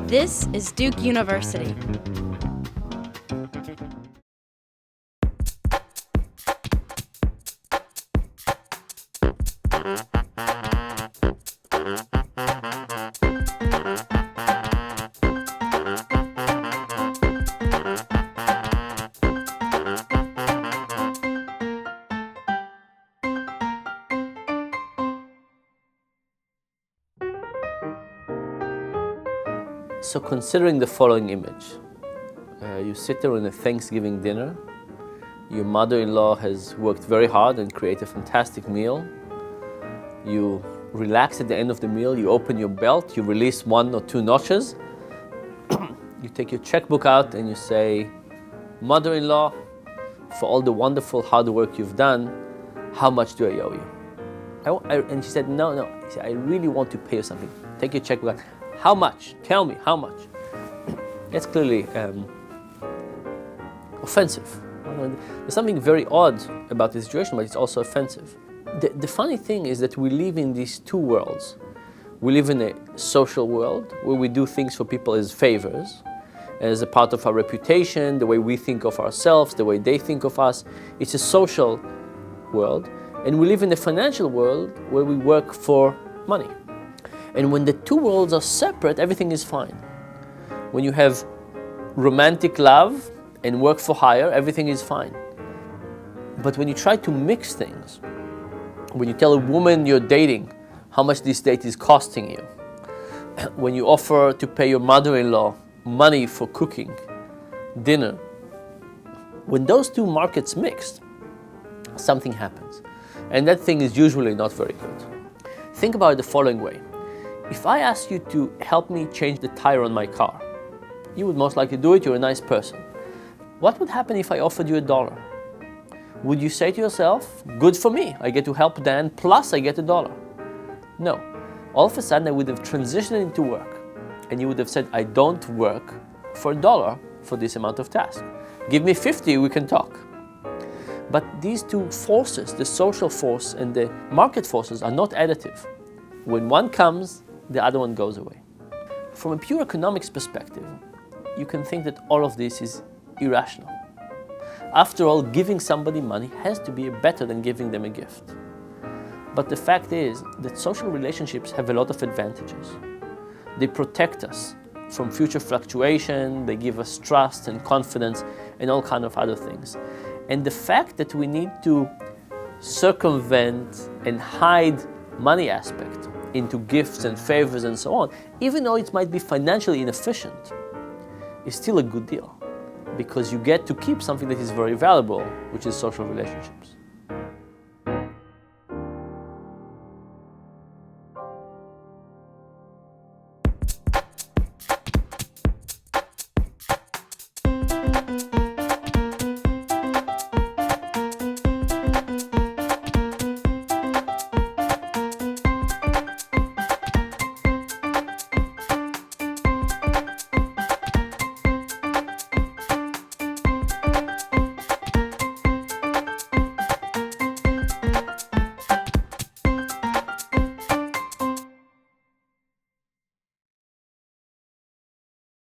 This is Duke University. So considering the following image, you sit there in a Thanksgiving dinner, your mother-in-law has worked very hard and created a fantastic meal. You relax at the end of the meal, you open your belt, you release 1 or 2 notches, you take your checkbook out and you say, "Mother-in-law, for all the wonderful hard work you've done, how much do I owe you?" And she said, no, she said, "I really want to pay you something." Take your checkbook out. "How much? Tell me, how much?" That's clearly offensive. There's something very odd about this situation, but it's also offensive. The funny thing is that we live in these two worlds. We live in a social world where we do things for people as favors, as a part of our reputation, the way we think of ourselves, the way they think of us. It's a social world. And we live in a financial world where we work for money. And when the two worlds are separate, everything is fine. When you have romantic love and work for hire, everything is fine. But when you try to mix things, when you tell a woman you're dating how much this date is costing you, when you offer to pay your mother-in-law money for cooking dinner, when those two markets mix, something happens. And that thing is usually not very good. Think about it the following way. If I ask you to help me change the tire on my car, you would most likely do it, you're a nice person. What would happen if I offered you $1? Would you say to yourself, "Good for me, I get to help Dan, plus I get $1"? No. All of a sudden I would have transitioned into work, and you would have said, "I don't work for $1 for this amount of task. Give me 50, we can talk." But these two forces, the social force and the market forces, are not additive. When one comes, the other one goes away. From a pure economics perspective, you can think that all of this is irrational. After all, giving somebody money has to be better than giving them a gift. But the fact is that social relationships have a lot of advantages. They protect us from future fluctuation, they give us trust and confidence and all kinds of other things. And the fact that we need to circumvent and hide money aspect into gifts and favors and so on, even though it might be financially inefficient, is still a good deal, because you get to keep something that is very valuable, which is social relationships.